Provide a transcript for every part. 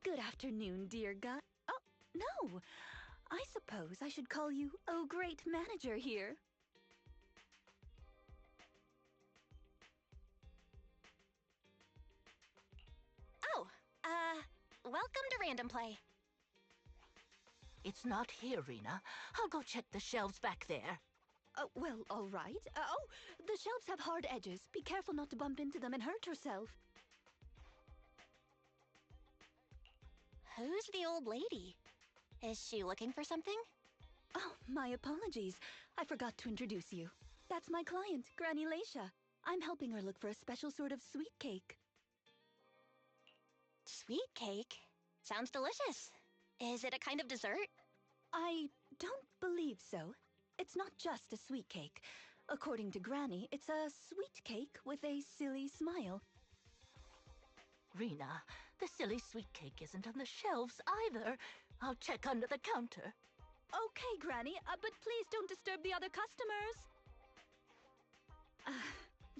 Good afternoon, dear guy. Oh, no. I suppose I should call you, oh, great manager here. Oh, welcome to Random Play. It's not here, Rena. I'll go check the shelves back there. Well, all right. Oh, the shelves have hard edges. Be careful not to bump into them and hurt yourself. Who's the old lady? Is she looking for something? Oh, my apologies. I forgot to introduce you. That's my client, Granny Laisha. I'm helping her look for a special sort of sweet cake. Sweet cake? Sounds delicious. Is it a kind of dessert? I don't believe so. It's not just a sweet cake. According to Granny, it's a sweet cake with a silly smile. Rena, the silly sweet cake isn't on the shelves either. I'll check under the counter. Okay, Granny, but please don't disturb the other customers.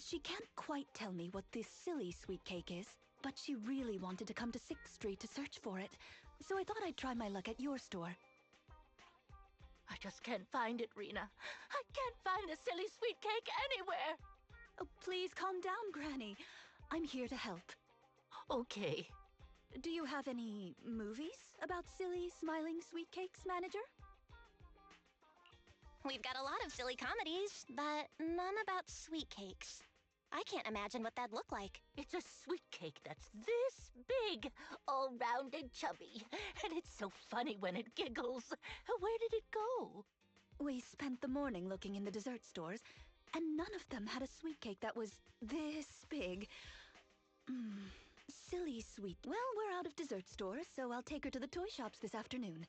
She can't quite tell me what this silly sweet cake is, but she really wanted to come to 6th Street to search for it, so I thought I'd try my luck at your store. I just can't find it, Rena. I can't find the silly sweet cake anywhere. Oh, please calm down, Granny. I'm here to help. Okay. Do you have any movies about silly, smiling sweet cakes, manager? We've got a lot of silly comedies, but none about sweet cakes. I can't imagine what that'd look like. It's a sweet cake that's this big, all round and chubby. And it's so funny when it giggles. Where did it go? We spent the morning looking in the dessert stores, and none of them had a sweet cake that was this big. Silly sweet. Well, we're out of dessert stores, so I'll take her to the toy shops this afternoon.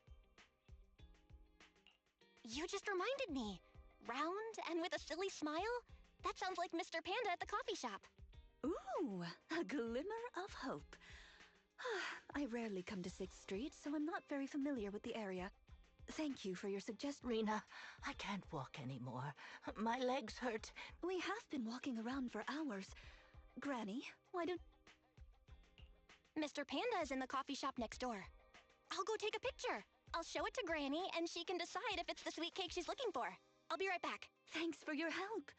You just reminded me. Round and with a silly smile? That sounds like Mr. Panda at the coffee shop. Ooh, a glimmer of hope. I rarely come to 6th Street, so I'm not very familiar with the area. Thank you for your suggestion. Rena, I can't walk anymore. My legs hurt. We have been walking around for hours. Granny, why don't... Mr. Panda is in the coffee shop next door. I'll go take a picture. I'll show it to Granny, and she can decide if it's the sweet cake she's looking for. I'll be right back. Thanks for your help.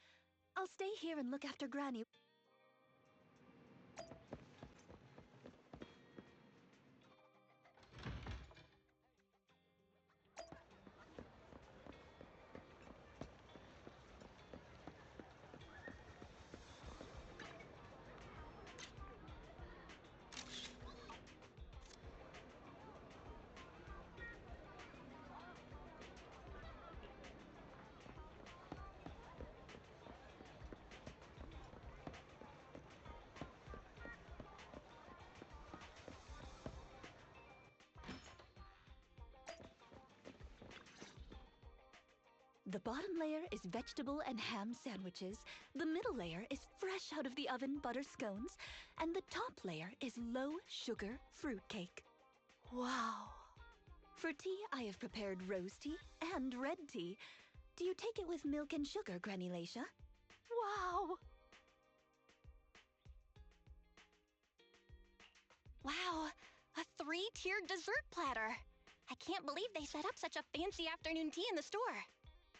I'll stay here and look after Granny. The bottom layer is vegetable and ham sandwiches, the middle layer is fresh out of the oven butter scones, and the top layer is low-sugar fruitcake. Wow. For tea, I have prepared rose tea and red tea. Do you take it with milk and sugar, Granny Laisha? Wow. Wow, a 3-tiered dessert platter. I can't believe they set up such a fancy afternoon tea in the store.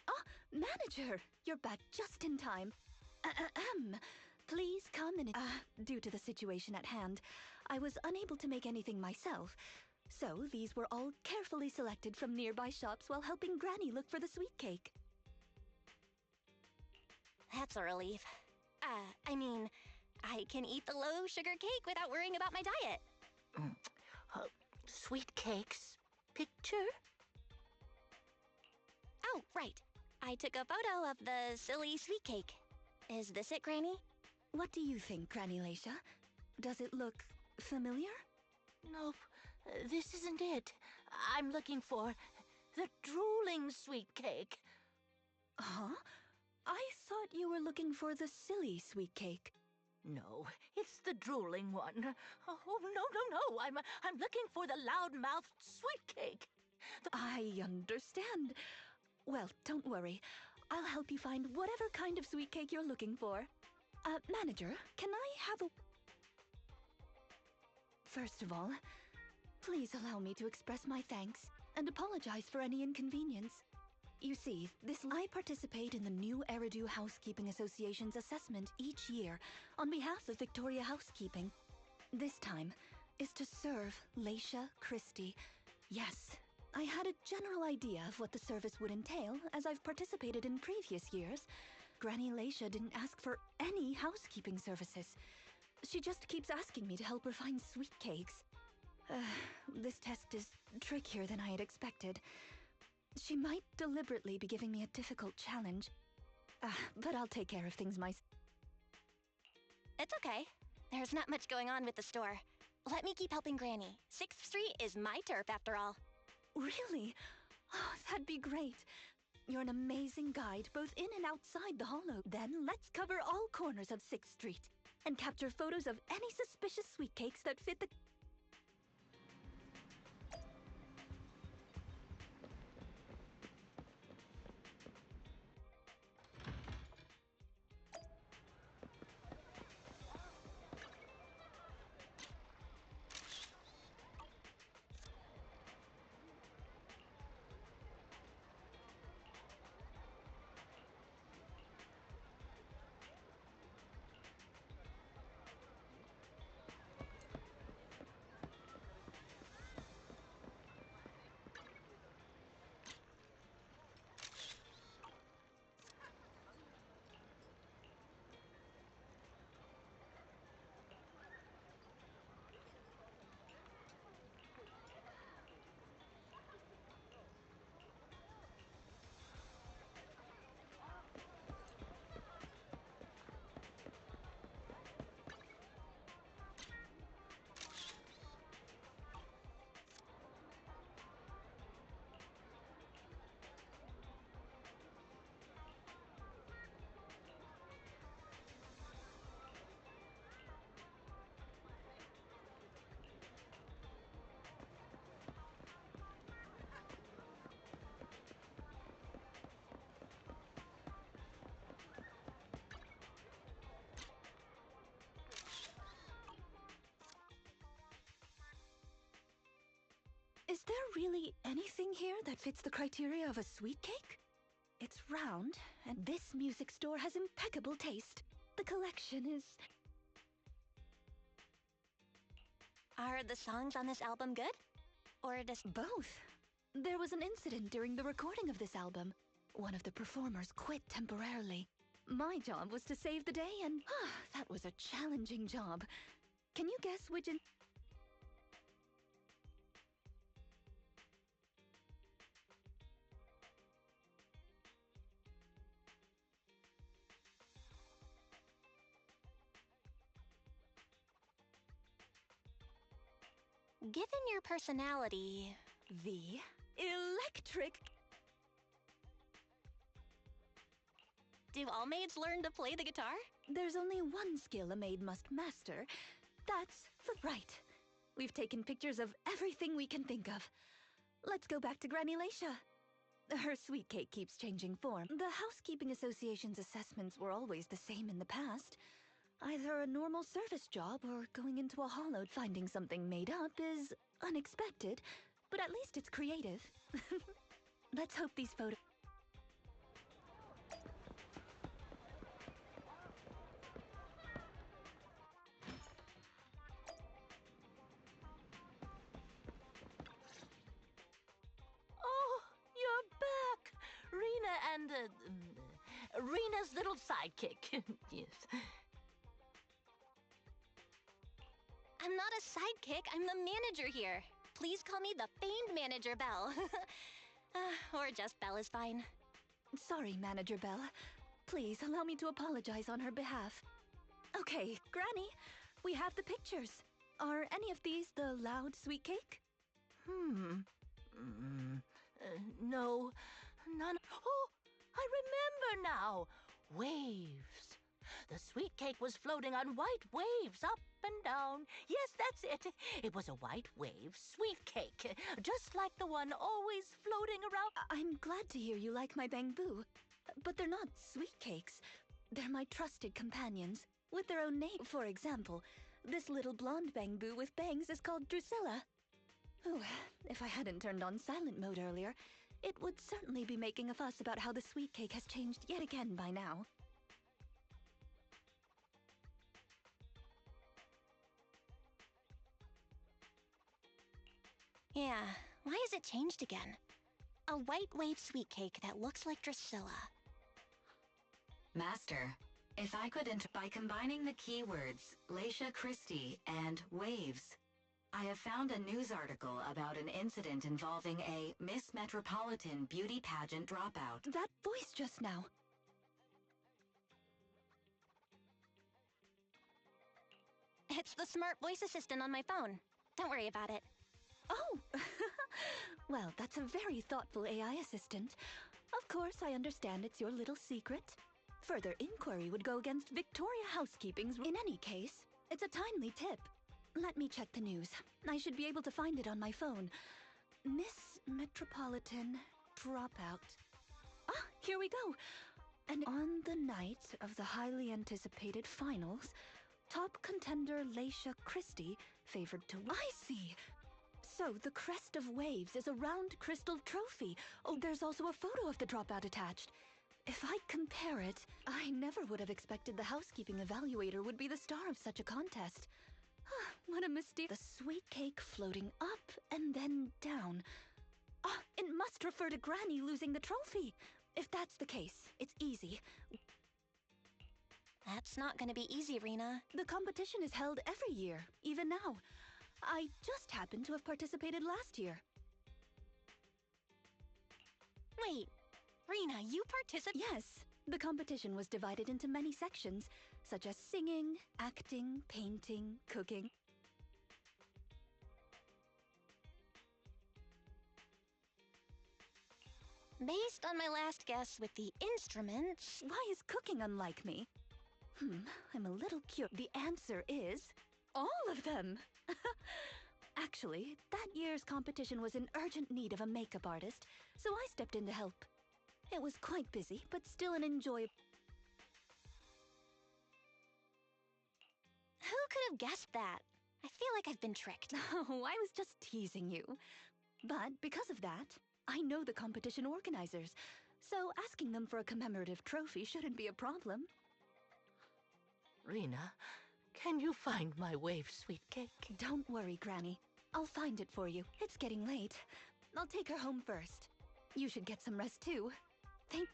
Oh, manager, you're back just in time. Please come in. Due to the situation at hand, I was unable to make anything myself, so these were all carefully selected from nearby shops while helping Granny look for the sweet cake. That's a relief. I mean, I can eat the low-sugar cake without worrying about my diet. Sweet cakes. Picture? Oh, right. I took a photo of the silly sweet cake. Is this it, Granny? What do you think, Granny Laisha? Does it look familiar? Nope, this isn't it. I'm looking for the drooling sweet cake. Huh? I thought you were looking for the silly sweet cake. No, it's the drooling one. Oh, no. I'm looking for the loud-mouthed sweet cake. I understand. Well, don't worry. I'll help you find whatever kind of sweet cake you're looking for. Manager, can I have a... First of all, Please allow me to express my thanks and apologize for any inconvenience. You see, I participate in the new Eridu Housekeeping Association's assessment each year on behalf of Victoria Housekeeping. This time is to serve Leisha Christie. Yes, I had a general idea of what the service would entail as I've participated in previous years. Granny Leisha didn't ask for any housekeeping services. She just keeps asking me to help her find sweet cakes. This test is trickier than I had expected. She might deliberately be giving me a difficult challenge. But I'll take care of things myself. It's okay. There's not much going on with the store. Let me keep helping Granny. 6th Street is my turf, after all. Really? Oh, that'd be great. You're an amazing guide, both in and outside the Hollow. Then let's cover all corners of 6th Street and capture photos of any suspicious sweet cakes that fit the... Is there really anything here that fits the criteria of a sweet cake? It's round, and this music store has impeccable taste. The collection is... Are the songs on this album good? Or does... Both. There was an incident during the recording of this album. One of the performers quit temporarily. My job was to save the day, and that was a challenging job. Can you guess which... Given your personality... The electric... Do all maids learn to play the guitar? There's only one skill a maid must master. That's the right. We've taken pictures of everything we can think of. Let's go back to Granny Leisha. Her sweet cake keeps changing form. The Housekeeping Association's assessments were always the same in the past. Either a normal service job or going into a hollow. Finding something made up is unexpected, but at least it's creative. Let's hope these photos... Oh, you're back! Rena and, Rena's little sidekick. Yes. I'm not a sidekick, I'm the manager here. Please call me the famed Manager Belle. Or just Belle is fine. Sorry, Manager Belle. Please allow me to apologize on her behalf. Okay, Granny, we have the pictures. Are any of these the loud sweet cake? No, none. Oh, I remember now. Waves. The sweet cake was floating on white waves up and down. Yes, that's it. It was a white wave sweet cake, just like the one always floating around. I'm glad to hear you like my bamboo, but they're not sweet cakes. They're my trusted companions, with their own name. For example, this little blonde bamboo with bangs is called Drusilla. Ooh, if I hadn't turned on silent mode earlier, it would certainly be making a fuss about how the sweet cake has changed yet again by now. Yeah, why has it changed again? A white wave sweet cake that looks like Drusilla. Master, if I could by combining the keywords Leisha Christie and waves, I have found a news article about an incident involving a Miss Metropolitan beauty pageant dropout. That voice just now. It's the smart voice assistant on my phone. Don't worry about it. Oh! Well, that's a very thoughtful AI assistant. Of course, I understand it's your little secret. Further inquiry would go against Victoria Housekeeping's... In any case, it's a timely tip. Let me check the news. I should be able to find it on my phone. Miss Metropolitan dropout. Ah, here we go. And on the night of the highly anticipated finals, top contender Leisha Christie favored to... I see! So, the crest of waves is a round crystal trophy. Oh, there's also a photo of the dropout attached. If I compare it, I never would have expected the housekeeping evaluator would be the star of such a contest. What a mysterious... The sweet cake floating up and then down. Ah, it must refer to Granny losing the trophy. If that's the case, it's easy. That's not gonna be easy, Rena. The competition is held every year, even now. I just happened to have participated last year. Wait, Rena, you participated? Yes, the competition was divided into many sections, such as singing, acting, painting, cooking. Based on my last guess with the instruments... Why is cooking unlike me? I'm a little curious. The answer is... all of them! Actually, that year's competition was in urgent need of a makeup artist, so I stepped in to help. It was quite busy, but still an enjoyable... Who could have guessed that? I feel like I've been tricked. Oh, I was just teasing you. But because of that, I know the competition organizers, so asking them for a commemorative trophy shouldn't be a problem. Rena, can you find my wave sweet cake? Don't worry, Granny. I'll find it for you. It's getting late. I'll take her home first. You should get some rest too. Thank...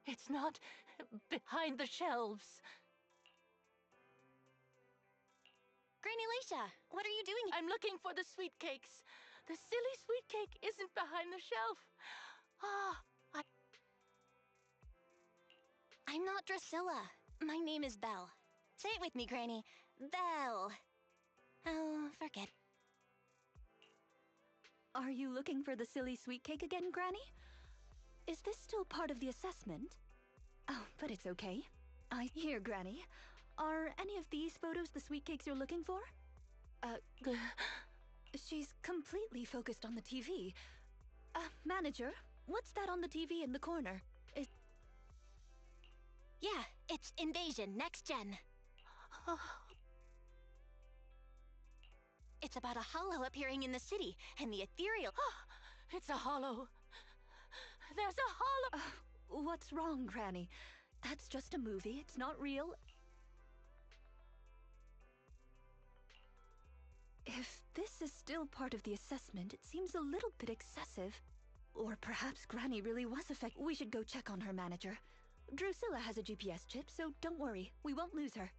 It's not behind the shelves. Granny Leisha, what are you doing? I'm looking for the sweet cakes. The silly sweet cake isn't behind the shelf. I'm not Drusilla. My name is Belle. Say it with me, Granny. Belle. Oh, forget. Are you looking for the silly sweet cake again, Granny? Is this still part of the assessment? Oh, but it's okay. Here, Granny. Are any of these photos the sweet cakes you're looking for? She's completely focused on the TV. Manager, what's that on the TV in the corner? Yeah, it's Invasion Next Gen. It's about a hollow appearing in the city, and the ethereal... It's a hollow. There's a hollow. What's wrong, Granny? That's just a movie, it's not real. If this is still part of the assessment, it seems a little bit excessive. Or perhaps Granny really was affected. We should go check on her, Manager. Drusilla has a GPS chip, so don't worry, we won't lose her.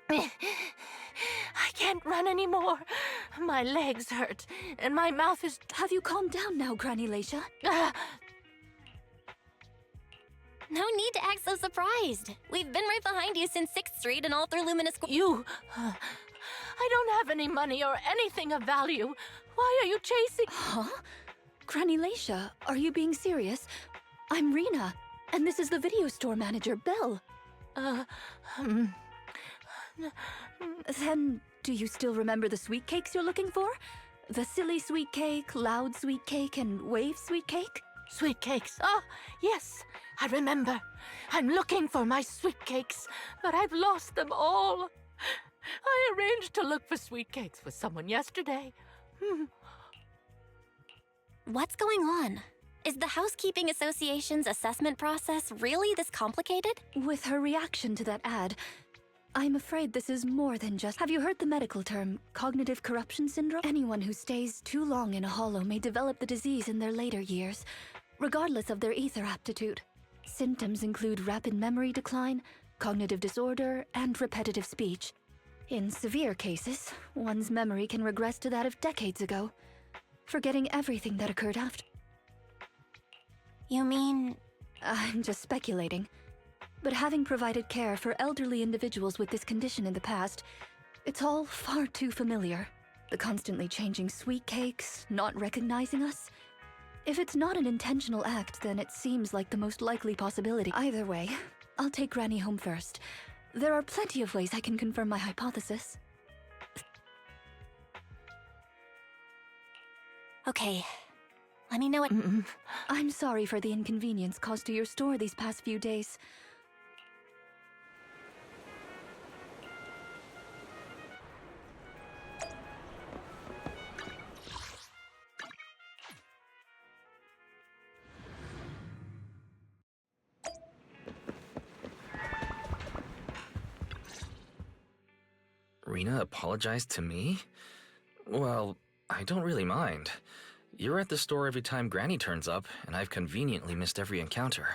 I can't run anymore. My legs hurt, and my mouth is... Have you calmed down now, Granny Leisha? No need to act so surprised. We've been right behind you since 6th Street and all through Luminous Square. You... I don't have any money or anything of value. Why are you chasing... Huh? Granny Leisha, are you being serious? I'm Rena, and this is the video store manager, Belle. Then, do you still remember the sweet cakes you're looking for? The silly sweet cake, loud sweet cake, and wave sweet cake? Sweet cakes. Oh, yes, I remember. I'm looking for my sweet cakes, but I've lost them all. I arranged to look for sweet cakes with someone yesterday. What's going on? Is the Housekeeping Association's assessment process really this complicated? With her reaction to that ad, I'm afraid this is more than just... Have you heard the medical term, cognitive corruption syndrome? Anyone who stays too long in a hollow may develop the disease in their later years, regardless of their ether aptitude. Symptoms include rapid memory decline, cognitive disorder, and repetitive speech. In severe cases, one's memory can regress to that of decades ago, forgetting everything that occurred after. You mean... I'm just speculating. But having provided care for elderly individuals with this condition in the past, it's all far too familiar. The constantly changing sweet cakes, not recognizing us. If it's not an intentional act, then it seems like the most likely possibility. Either way, I'll take Granny home first. There are plenty of ways I can confirm my hypothesis. Okay. Let me know what... I'm sorry for the inconvenience caused to your store these past few days. Rena apologized to me? Well, I don't really mind. You're at the store every time Granny turns up, and I've conveniently missed every encounter.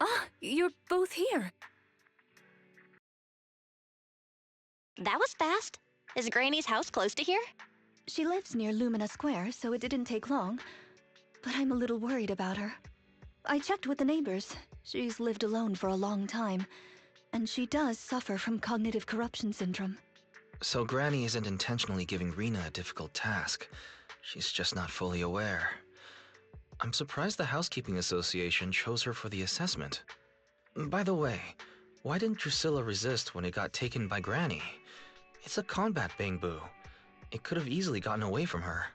Ah, you're both here. That was fast. Is Granny's house close to here? She lives near Lumina Square, so it didn't take long. But I'm a little worried about her. I checked with the neighbors. She's lived alone for a long time, and she does suffer from cognitive corruption syndrome. So Granny isn't intentionally giving Rena a difficult task. She's just not fully aware. I'm surprised the Housekeeping Association chose her for the assessment. By the way, why didn't Drusilla resist when it got taken by Granny? It's a combat bamboo. It could have easily gotten away from her.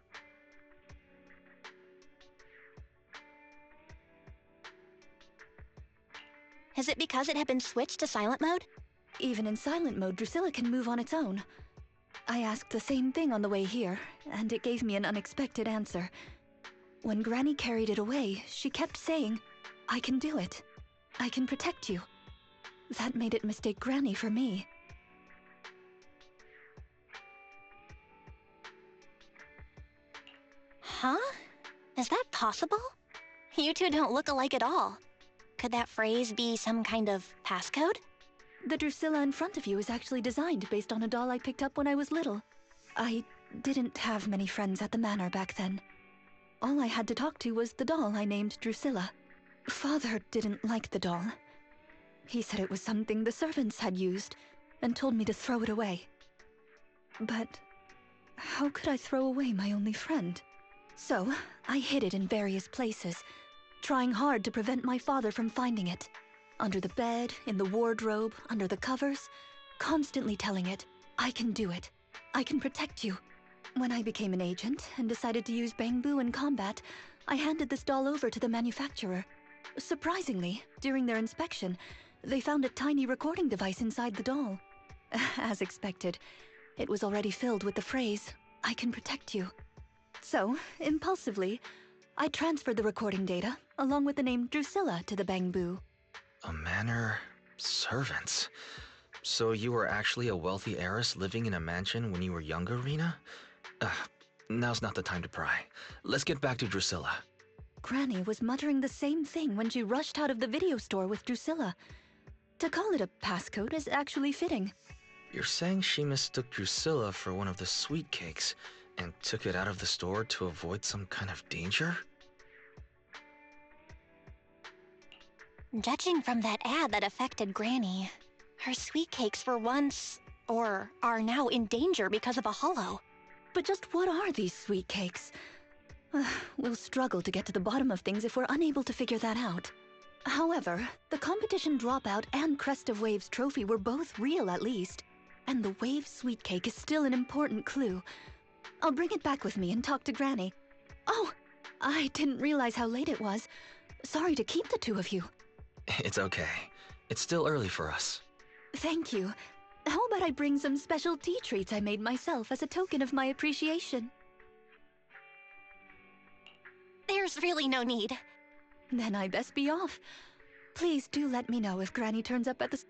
Is it because it had been switched to silent mode? Even in silent mode, Drusilla can move on its own. I asked the same thing on the way here, and it gave me an unexpected answer. When Granny carried it away, she kept saying, "I can do it. I can protect you." That made it mistake Granny for me. Huh? Is that possible? You two don't look alike at all. Could that phrase be some kind of passcode? The Drusilla in front of you is actually designed based on a doll I picked up when I was little. I didn't have many friends at the manor back then. All I had to talk to was the doll I named Drusilla. Father didn't like the doll. He said it was something the servants had used, and told me to throw it away. But how could I throw away my only friend? So I hid it in various places, trying hard to prevent my father from finding it. Under the bed, in the wardrobe, under the covers, constantly telling it, "I can do it. I can protect you." When I became an agent and decided to use bamboo in combat, I handed this doll over to the manufacturer. Surprisingly, during their inspection, they found a tiny recording device inside the doll. As expected, it was already filled with the phrase, "I can protect you." So, impulsively, I transferred the recording data, along with the name Drusilla, to the bamboo. A manor... servants. So you were actually a wealthy heiress living in a mansion when you were younger, Rena? Now's not the time to pry. Let's get back to Drusilla. Granny was muttering the same thing when she rushed out of the video store with Drusilla. To call it a passcode is actually fitting. You're saying she mistook Drusilla for one of the sweet cakes and took it out of the store to avoid some kind of danger? Judging from that ad that affected Granny, her sweet cakes were once, or are now in danger because of a hollow. But just what are these sweet cakes? We'll struggle to get to the bottom of things if we're unable to figure that out. However, the competition dropout and Crest of Waves trophy were both real at least, and the Wave sweet cake is still an important clue. I'll bring it back with me and talk to Granny. Oh, I didn't realize how late it was. Sorry to keep the two of you. It's okay. It's still early for us. Thank you. How about I bring some special tea treats I made myself as a token of my appreciation? There's really no need. Then I best be off. Please do let me know if Granny turns up at the...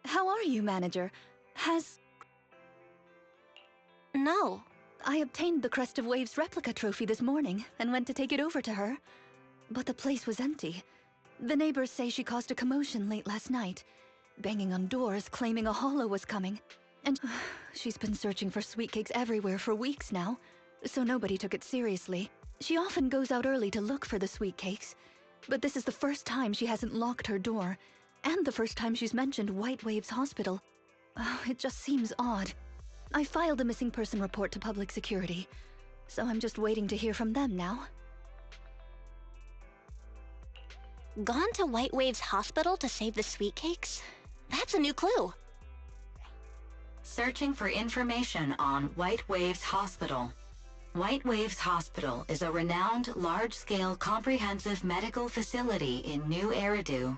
How are you, manager? No. I obtained the Crest of Waves replica trophy this morning and went to take it over to her. But the place was empty. The neighbors say she caused a commotion late last night, banging on doors claiming a holo was coming. And she's been searching for sweet cakes everywhere for weeks now, so nobody took it seriously. She often goes out early to look for the sweet cakes, but this is the first time she hasn't locked her door, and the first time she's mentioned White Waves Hospital. Oh, it just seems odd. I filed a missing person report to public security, so I'm just waiting to hear from them now. Gone to White Waves Hospital to save the sweet cakes? That's a new clue. Searching for information on White Waves Hospital. White Waves Hospital is a renowned large-scale comprehensive medical facility in New Eridu.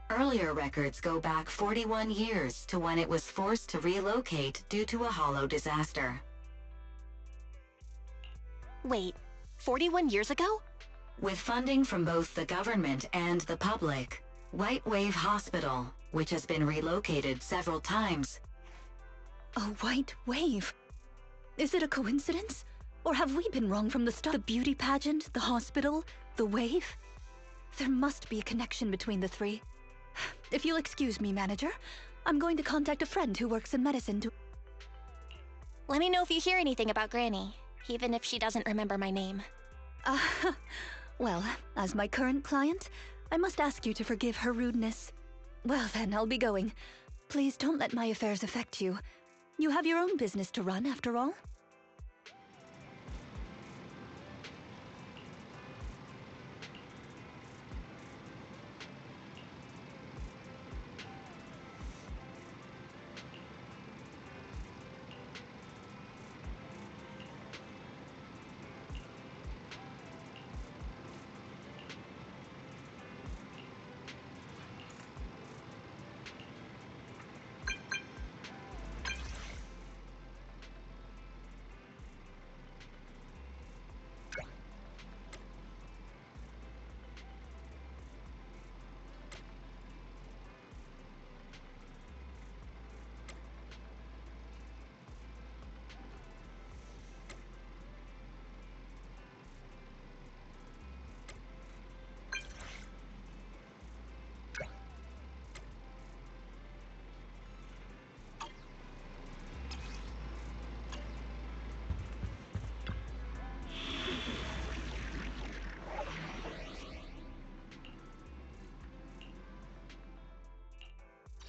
Earlier records go back 41 years to when it was forced to relocate due to a holo disaster. Wait, 41 years ago? With funding from both the government and the public, White Wave Hospital, which has been relocated several times. A white wave? Is it a coincidence? Or have we been wrong from the start? The beauty pageant, the hospital, the wave? There must be a connection between the three. If you'll excuse me, manager, I'm going to contact a friend who works in medicine to... Let me know if you hear anything about Granny, even if she doesn't remember my name. Well, as my current client, I must ask you to forgive her rudeness. Well then, I'll be going. Please don't let my affairs affect you. You have your own business to run, after all.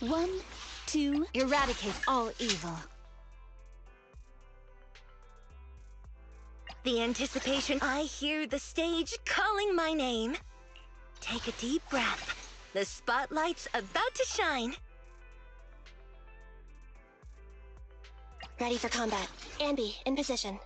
One, two, Eradicate all evil. The anticipation, I hear the stage calling my name. Take a deep breath. The spotlight's about to shine. Ready for combat. Ambi, in position.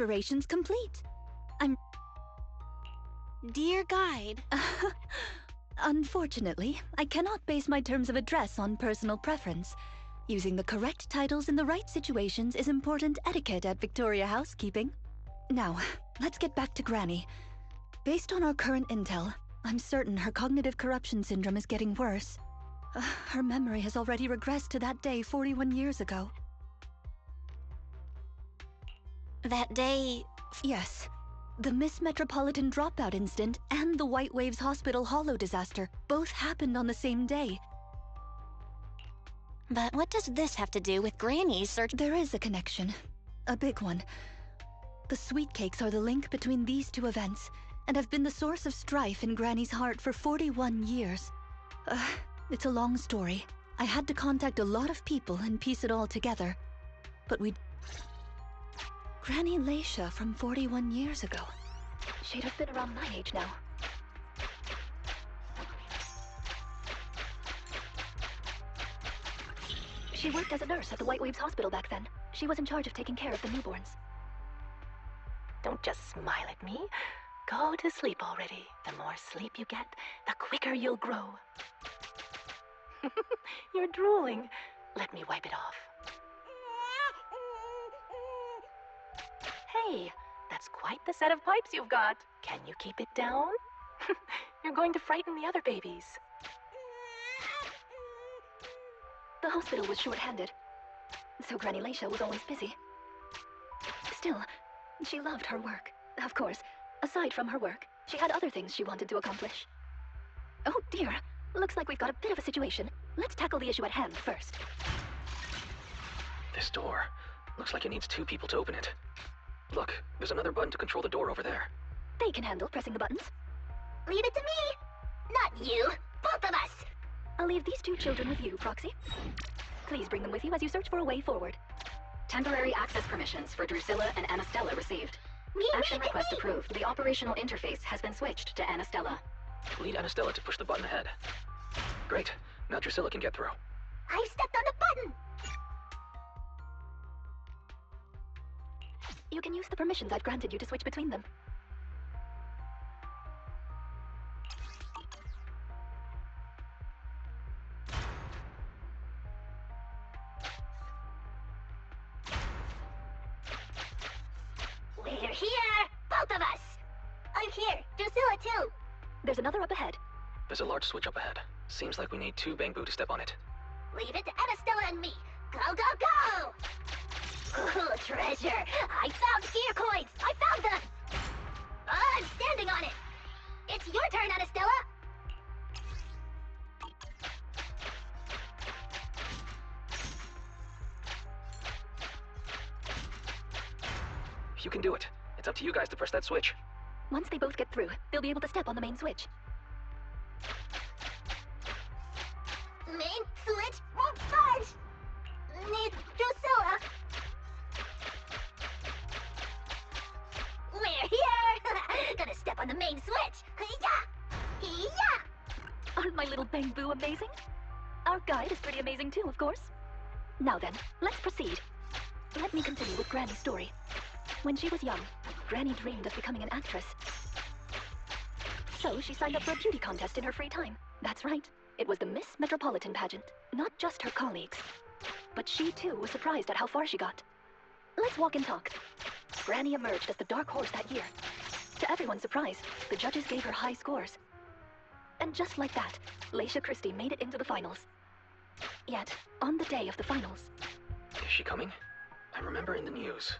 preparations complete. Dear guide. Unfortunately, I cannot base my terms of address on personal preference. Using the correct titles in the right situations is important etiquette at Victoria Housekeeping. Now, let's get back to Granny. Based on our current intel, I'm certain her cognitive corruption syndrome is getting worse. Her memory has already regressed to that day 41 years ago. That day... Yes. The Miss Metropolitan dropout incident and the White Waves Hospital holo disaster both happened on the same day. But what does this have to do with Granny's search? There is a connection. A big one. The sweet cakes are the link between these two events, and have been the source of strife in Granny's heart for 41 years. It's a long story. I had to contact a lot of people and piece it all together. But Granny Leisha from 41 years ago. She'd have been around my age now. She worked as a nurse at the White Waves Hospital back then. She was in charge of taking care of the newborns. Don't just smile at me. Go to sleep already. The more sleep you get, the quicker you'll grow. You're drooling. Let me wipe it off. Hey, that's quite the set of pipes you've got. Can you keep it down? You're going to frighten the other babies. The hospital was short-handed, so Granny Laisha was always busy. Still, she loved her work. Of course, aside from her work, she had other things she wanted to accomplish. Oh dear, looks like we've got a bit of a situation. Let's tackle the issue at hand first. This door. Looks like it needs 2 people to open it. Look, there's another button to control the door over there. They can handle pressing the buttons. Leave it to me! Not you! Both of us! I'll leave these 2 children with you, Proxy. Please bring them with you as you search for a way forward. Temporary access permissions for Drusilla and Anastella received. Action request approved. The operational interface has been switched to Anastella. Lead Anastella to push the button ahead. Great. Now Drusilla can get through. I stepped on the button! You can use the permissions I've granted you to switch between them. We're here! Both of us! I'm here! Drusilla too! There's another up ahead. There's a large switch up ahead. Seems like we need 2 Bangbu to step on it. Leave it to Anastella and me! Go, go, go! Ooh, treasure! I found gear coins! I found them! I'm standing on it! It's your turn, Anastella! You can do it. It's up to you guys to press that switch. Once they both get through, they'll be able to step on the main switch. Main switch won't budge! Need Drusilla! We're here! Gonna step on the main switch! Yeah! Yeah! Aren't my little Bangbu amazing? Our guide is pretty amazing too, of course. Now then, let's proceed. Let me continue with Granny's story. When she was young, Granny dreamed of becoming an actress. So she signed up for a beauty contest in her free time. That's right, it was the Miss Metropolitan pageant. Not just her colleagues, but she too was surprised at how far she got. Let's walk and talk. Granny emerged as the dark horse that year. To everyone's surprise, the judges gave her high scores. And just like that, Laisha Christie made it into the finals. Yet, on the day of the finals... Is she coming? I remember in the news.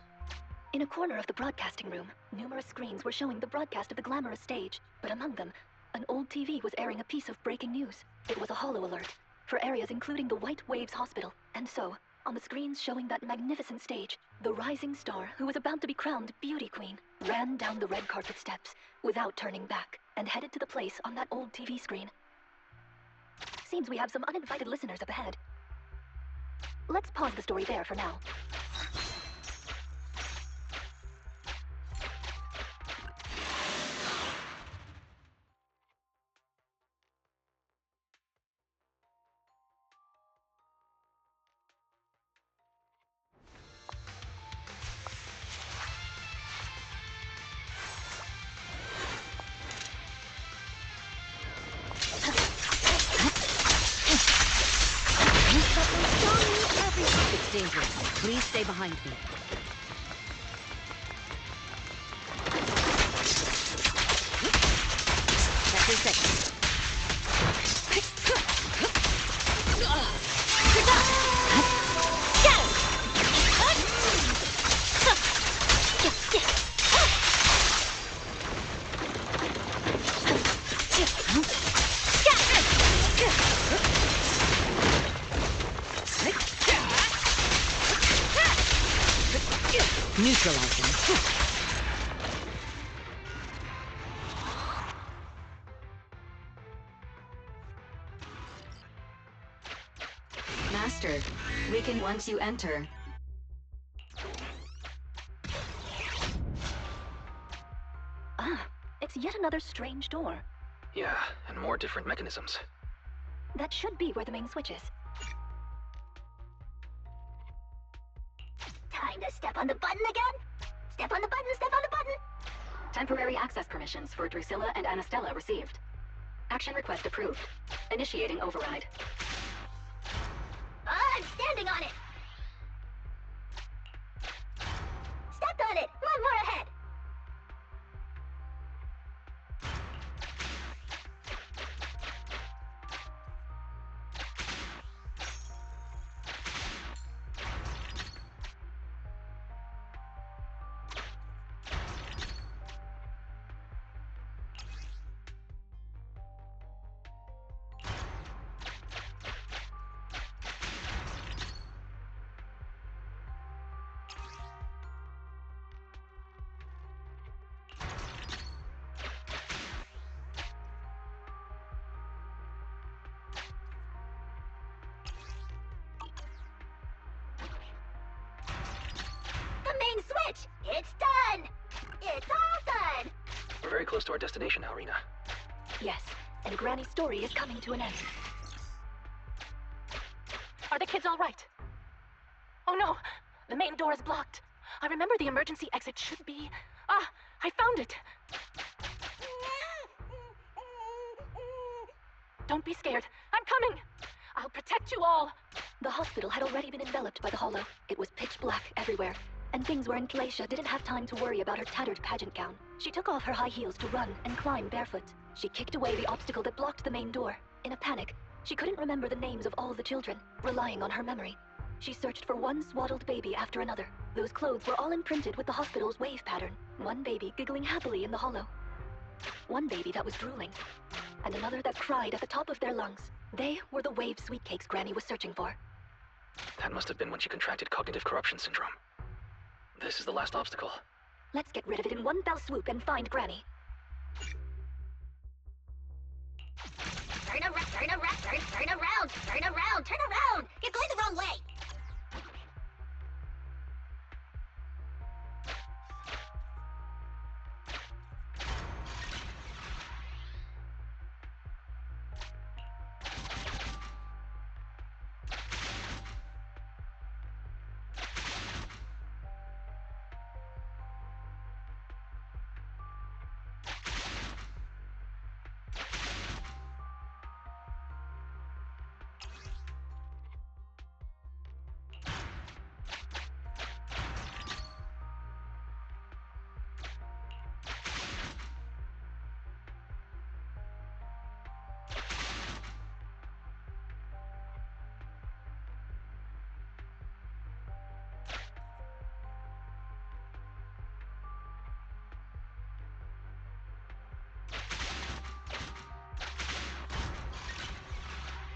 In a corner of the broadcasting room, numerous screens were showing the broadcast of the glamorous stage, but among them, an old TV was airing a piece of breaking news. It was a holo alert, for areas including the White Waves Hospital. And so, on the screens showing that magnificent stage, the rising star, who was about to be crowned beauty queen, ran down the red carpet steps without turning back, and headed to the place on that old TV screen. Seems we have some uninvited listeners up ahead. Let's pause the story there for now. It's dangerous. Please stay behind me. That's your second. Neutralizing. Master, weaken once you enter. Ah, it's yet another strange door. Yeah, and more different mechanisms. That should be where the main switch is. Step on the button again? Step on the button, step on the button! Temporary access permissions for Drusilla and Anastella received. Action request approved. Initiating override. I'm standing on it! Stepped on it! One more ahead! Main switch! It's done! It's all done! We're very close to our destination now, Rena. Yes, and Granny's story is coming to an end. Are the kids all right? Oh no, the main door is blocked. I remember the emergency exit should be... Ah, I found it. Don't be scared. I'm coming. I'll protect you all. The hospital had already been enveloped by the hollow. It was pitch black everywhere, and things wherein Glacia didn't have time to worry about her tattered pageant gown. She took off her high heels to run and climb barefoot. She kicked away the obstacle that blocked the main door. In a panic, she couldn't remember the names of all the children, relying on her memory. She searched for one swaddled baby after another. Those clothes were all imprinted with the hospital's wave pattern. One baby giggling happily in the hollow. One baby that was drooling. And another that cried at the top of their lungs. They were the wave sweet cakes Granny was searching for. That must have been when she contracted cognitive corruption syndrome. This is the last obstacle. Let's get rid of it in one fell swoop and find Granny. Turn around, turn around, turn around, turn around, turn around! You're going the wrong way!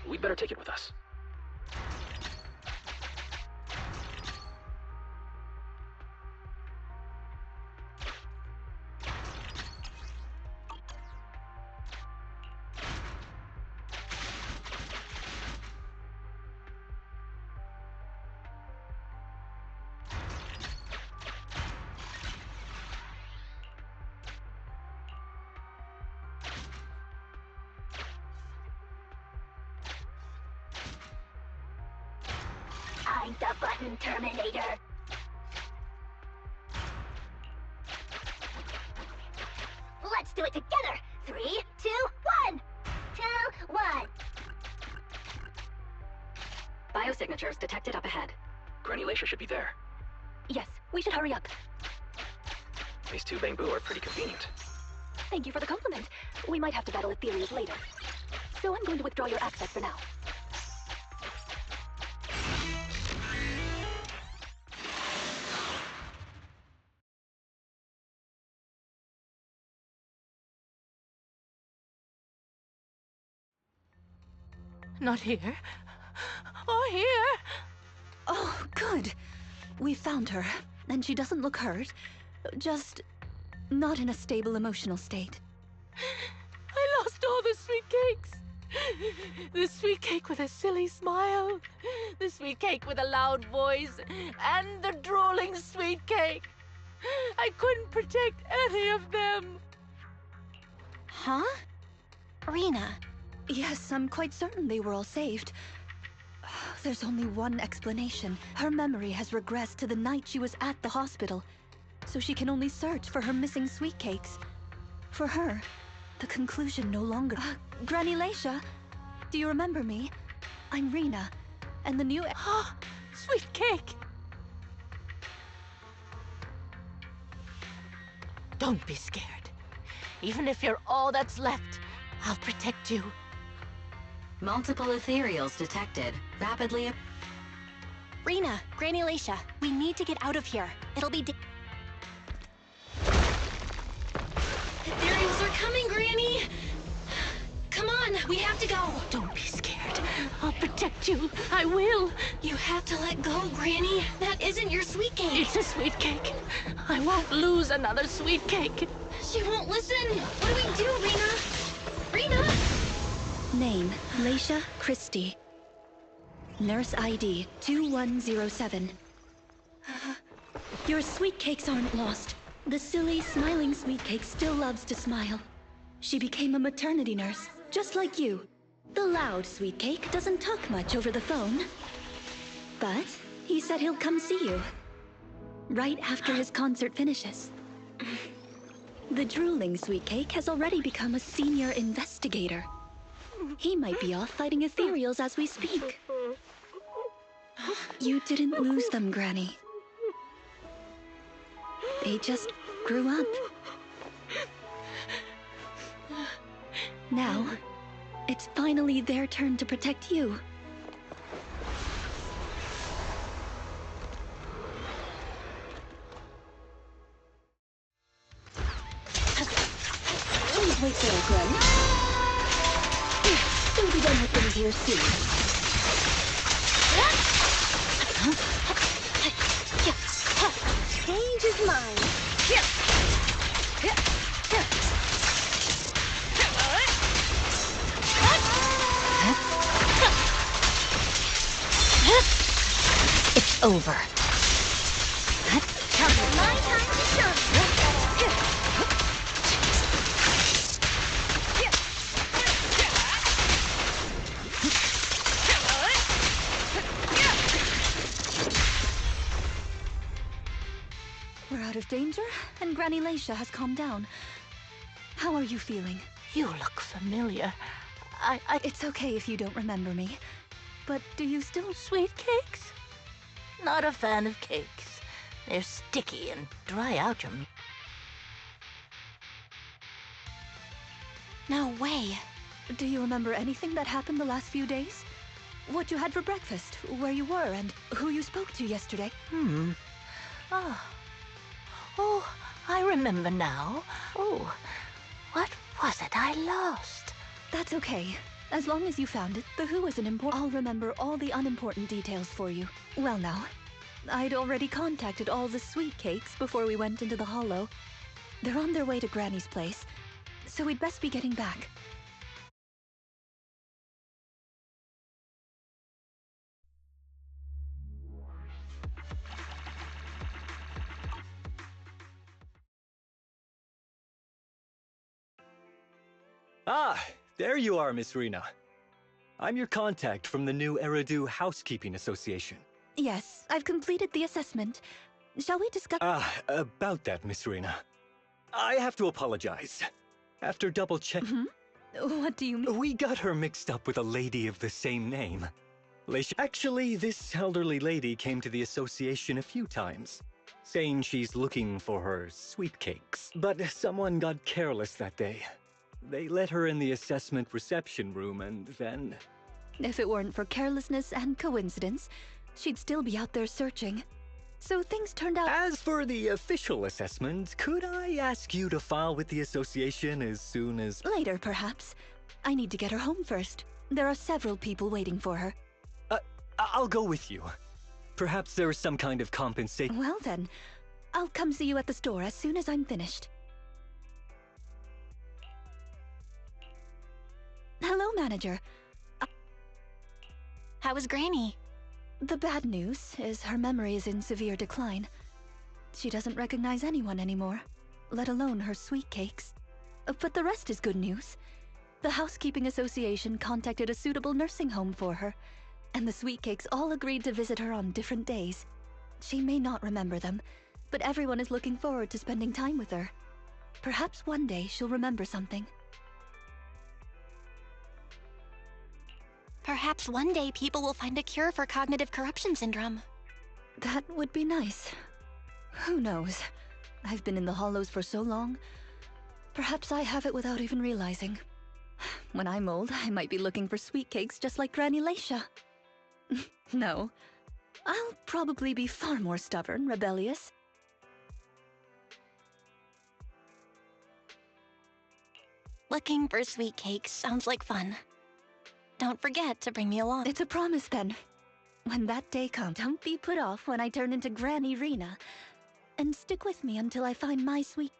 We'd better take it with us. I'm the button terminator. Let's do it together. 3, 2, 1. 2, 1. Biosignatures detected up ahead. Granny Lacia should be there. Yes, we should hurry up. These two bamboo are pretty convenient. Thank you for the compliment. We might have to battle Ethereals later. So I'm going to withdraw your access for now. Not here. Or here. Oh, good. We found her, and she doesn't look hurt. Just not in a stable emotional state. I lost all the sweet cakes. The sweet cake with a silly smile. The sweet cake with a loud voice. And the drooling sweet cake. I couldn't protect any of them. Huh? Rena, Yes, I'm quite certain they were all saved. There's only one explanation. Her memory has regressed to the night she was at the hospital, so she can only search for her missing sweet cakes. For her, the conclusion no longer... Granny Leisha, do you remember me? I'm Rena, and the new... Sweet cake! Don't be scared. Even if you're all that's left, I'll protect you. Multiple ethereals detected. Rapidly... Rena, Granny Leisha, we need to get out of here. It'll be Ethereals are coming, Granny! Come on, we have to go! Don't be scared. I'll protect you. I will. You have to let go, Granny. That isn't your sweet cake. It's a sweet cake. I won't lose another sweet cake. She won't listen. What do we do, Rena? Rena? Name, Leisha Christie. Nurse ID, 2107. Your sweet cakes aren't lost. The silly, smiling sweet cake still loves to smile. She became a maternity nurse, just like you. The loud sweet cake doesn't talk much over the phone. But he said he'll come see you. Right after his concert finishes. The drooling sweet cake has already become a senior investigator. He might be off fighting ethereals as we speak. You didn't lose them, Granny. They just grew up. Now, it's finally their turn to protect you. Please wait there, Granny. We'll be done with things here soon. Change is mine. It's over. My time to shine. We're out of danger, and Granny Leisha has calmed down. How are you feeling? You look familiar. It's okay if you don't remember me. But do you still... Sweet cakes? Not a fan of cakes. They're sticky and dry out your... No way. Do you remember anything that happened the last few days? What you had for breakfast, where you were, and who you spoke to yesterday? Oh, I remember now. Oh, what was it I lost? That's okay. As long as you found it, the who isn't important. I'll remember all the unimportant details for you. Well now, I'd already contacted all the sweet cakes before we went into the hollow. They're on their way to Granny's place, so we'd best be getting back. Ah, there you are, Miss Rena. I'm your contact from the new Eridu Housekeeping Association. Yes, I've completed the assessment. Shall we discuss... About that, Miss Rena. I have to apologize. After double-check... What do you mean? We got her mixed up with a lady of the same name. Actually, this elderly lady came to the association a few times, saying she's looking for her sweet cakes. But someone got careless that day. They let her in the assessment reception room, and then... If it weren't for carelessness and coincidence, she'd still be out there searching. So things turned out... As for the official assessment, could I ask you to file with the association as soon as... Later, perhaps. I need to get her home first. There are several people waiting for her. I'll go with you. Perhaps there is some kind of compensation... Well then, I'll come see you at the store as soon as I'm finished. Hello, manager. How is Granny? The bad news is her memory is in severe decline. She doesn't recognize anyone anymore, let alone her sweet cakes. But the rest is good news. The Housekeeping Association contacted a suitable nursing home for her. and the sweet cakes all agreed to visit her on different days. She may not remember them, but everyone is looking forward to spending time with her. Perhaps one day she'll remember something. Perhaps one day people will find a cure for cognitive corruption syndrome. That would be nice. Who knows? I've been in the Hollows for so long. Perhaps I have it without even realizing. When I'm old, I might be looking for sweet cakes just like Granny Leisha. No. I'll probably be far more stubborn, rebellious. Looking for sweet cakes sounds like fun. Don't forget to bring me along. It's a promise, then. When that day comes, don't be put off when I turn into Granny Rena. And stick with me until I find my sweet...